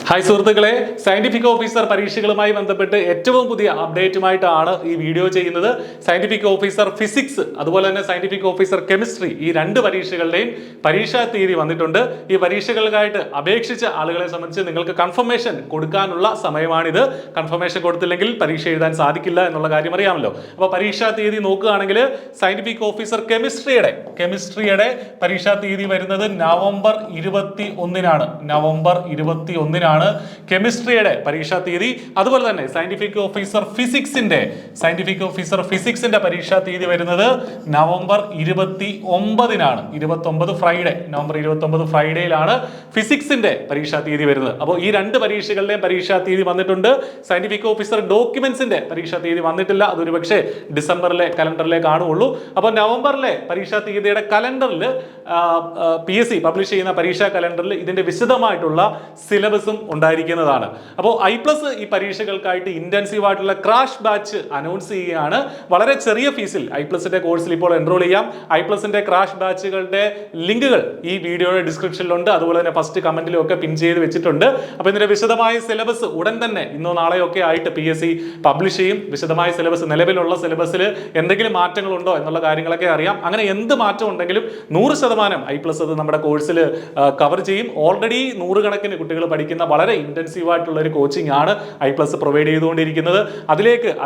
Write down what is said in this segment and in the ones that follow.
Hi സുഹൃത്തുക്കളെ, scientific officer പരീക്ഷകളുമായി ബന്ധപ്പെട്ട് ഏറ്റവും പുതിയ അപ്ഡേറ്റുമായിട്ടാണ് ഈ വീഡിയോ ചെയ്യുന്നത്. സയന്റിഫിക് ഓഫീസർ ഫിസിക്സ് അതുപോലെ തന്നെ സയന്റിഫിക് ഓഫീസർ കെമിസ്ട്രി ഈ രണ്ട് പരീക്ഷകളുടെയും പരീക്ഷാ തീയതി വന്നിട്ടുണ്ട്. ഈ പരീക്ഷകൾക്കായിട്ട് അപേക്ഷിച്ച ആളുകളെ സംബന്ധിച്ച് നിങ്ങൾക്ക് കൺഫർമേഷൻ കൊടുക്കാനുള്ള സമയമാണിത്. കൺഫർമേഷൻ കൊടുത്തില്ലെങ്കിൽ പരീക്ഷ എഴുതാൻ സാധിക്കില്ല എന്നുള്ള കാര്യം അറിയാമല്ലോ. അപ്പോൾ പരീക്ഷാ തീയതി നോക്കുകയാണെങ്കിൽ സയന്റിഫിക് ഓഫീസർ കെമിസ്ട്രിയുടെ പരീക്ഷാ തീയതി വരുന്നത് നവംബർ 21-നാണ്. നവംബർ 21-നാണ് കെമിസ്ട്രിയുടെ പരീക്ഷാ തീയതി. അതുപോലെ തന്നെ സയന്റിഫിക് ഓഫീസർ ഫിസിക്സിന്റെ പരീക്ഷാ തീയതി വരുന്നത് നവംബർ 29-നാണ്. 29 ഫ്രൈഡേ, നവംബർ 29 ഫ്രൈഡേയിലാണ് ഫിസിക്സിന്റെ പരീക്ഷാ തീയതി വരുന്നത്. അപ്പോൾ ഈ രണ്ട് പരീക്ഷകളുടെയും പരീക്ഷാ തീയതി വന്നിട്ടുണ്ട്. സയന്റിഫിക് ഓഫീസർ ഡോക്യുമെന്റ്സിന്റെ പരീക്ഷാ തീയതി വന്നിട്ടില്ല. അതൊരു പക്ഷേ ഡിസംബറിലെ കലണ്ടറിലെ കാണുകയുള്ളൂ. അപ്പോൾ നവംബറിലെ പരീക്ഷാ തീയതിയുടെ കലണ്ടറിൽ PSC പബ്ലിഷ് ചെയ്യുന്ന പരീക്ഷാ കലണ്ടറിൽ ഇതിന്റെ വിശദമായിട്ടുള്ള സിലബസും ഉണ്ടായിരിക്കുന്നതാണ്. അപ്പോൾ I+ ഈ പരീക്ഷകൾക്കായിട്ട് ഇന്റൻസീവ് ആയിട്ടുള്ള ക്രാഷ് ബാച്ച് അനൗൺസ് ചെയ്യുകയാണ്. വളരെ ചെറിയ ഫീസിൽ I+ന്റെ കോഴ്സിൽ ഇപ്പോൾ എൻറോൾ ചെയ്യാം. I+ന്റെ ക്രാഷ് ബാച്ചുകളുടെ ലിങ്കുകൾ ഈ വീഡിയോയുടെ ഡിസ്ക്രിപ്ഷനിലുണ്ട്. അതുപോലെ തന്നെ ഫസ്റ്റ് കമന്റിലും ഒക്കെ പിൻ ചെയ്ത് വെച്ചിട്ടുണ്ട്. അപ്പോൾ ഇതിന്റെ വിശദമായ സിലബസ് ഉടൻ തന്നെ ഇന്നോ നാളെയോ ഒക്കെ ആയിട്ട് PSC പബ്ലിഷ് ചെയ്യും. വിശദമായ സിലബസ്, നിലവിലുള്ള സിലബസിൽ എന്തെങ്കിലും മാറ്റങ്ങളുണ്ടോ എന്നുള്ള കാര്യങ്ങളൊക്കെ അറിയാം. അങ്ങനെ എന്ത് മാറ്റം ഉണ്ടെങ്കിലും 100% I+ അത് നമ്മുടെ കോഴ്സിൽ കവർ ചെയ്യും. ഓൾറെഡി നൂറുകണക്കിന് കുട്ടികൾ പഠിക്കുന്ന വളരെ ഇന്റൻസീവ് ആയിട്ടുള്ള ഒരു കോച്ചിങ് ആണ് I+ പ്രൊവൈഡ് ചെയ്തുകൊണ്ടിരിക്കുന്നത്.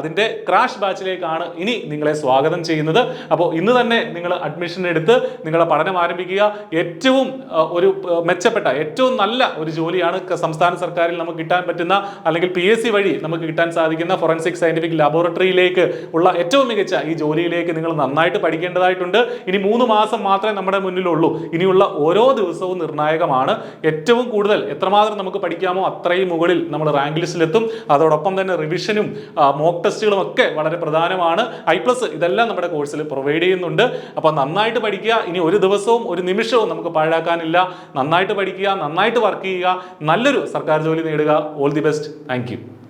അതിന്റെ ക്രാഷ് ബാച്ചിലേക്കാണ് ഇനി നിങ്ങളെ സ്വാഗതം ചെയ്യുന്നത്. അപ്പോൾ ഇന്ന് തന്നെ നിങ്ങൾ അഡ്മിഷൻ എടുത്ത് നിങ്ങളുടെ പഠനം ആരംഭിക്കുക. ഏറ്റവും ഒരു മെച്ചപ്പെട്ട, ഏറ്റവും നല്ല ഒരു ജോലിയാണ് സംസ്ഥാന സർക്കാരിൽ നമുക്ക് കിട്ടാൻ പറ്റുന്ന, അല്ലെങ്കിൽ PSC വഴി നമുക്ക് കിട്ടാൻ സാധിക്കുന്ന ഫോറൻസിക് സയന്റിഫിക് ലാബോറട്ടറിയിലേക്ക് ഉള്ള ഏറ്റവും മികച്ച ഈ ജോലിയിലേക്ക് നിങ്ങൾ നന്നായിട്ട് പഠിക്കേണ്ടതായിട്ടുണ്ട്. ഇനി 3 മാസം മാത്രമേ നമ്മുടെ മുന്നിലുള്ളൂ. ഇനിയുള്ള ഓരോ ദിവസവും നിർണായകമാണ്. ഏറ്റവും കൂടുതൽ എത്രമാത്രം നമുക്ക് പഠിക്കാമോ അത്രയും മുകളിൽ നമ്മൾ റാങ്ക് ലിസ്റ്റിലെത്തും. അതോടൊപ്പം തന്നെ റിവിഷനും മോക്ക് ടെസ്റ്റുകളും ഒക്കെ വളരെ പ്രധാനമാണ്. I+ ഇതെല്ലാം നമ്മുടെ കോഴ്സിൽ പ്രൊവൈഡ് ചെയ്യുന്നുണ്ട്. അപ്പോൾ നന്നായിട്ട് പഠിക്കുക. ഇനി ഒരു ദിവസവും ഒരു നിമിഷവും നമുക്ക് പാഴാക്കാനില്ല. നന്നായിട്ട് പഠിക്കുക, നന്നായിട്ട് വർക്ക് ചെയ്യുക, നല്ലൊരു സർക്കാർ ജോലി നേടുക. All the best. Thank you.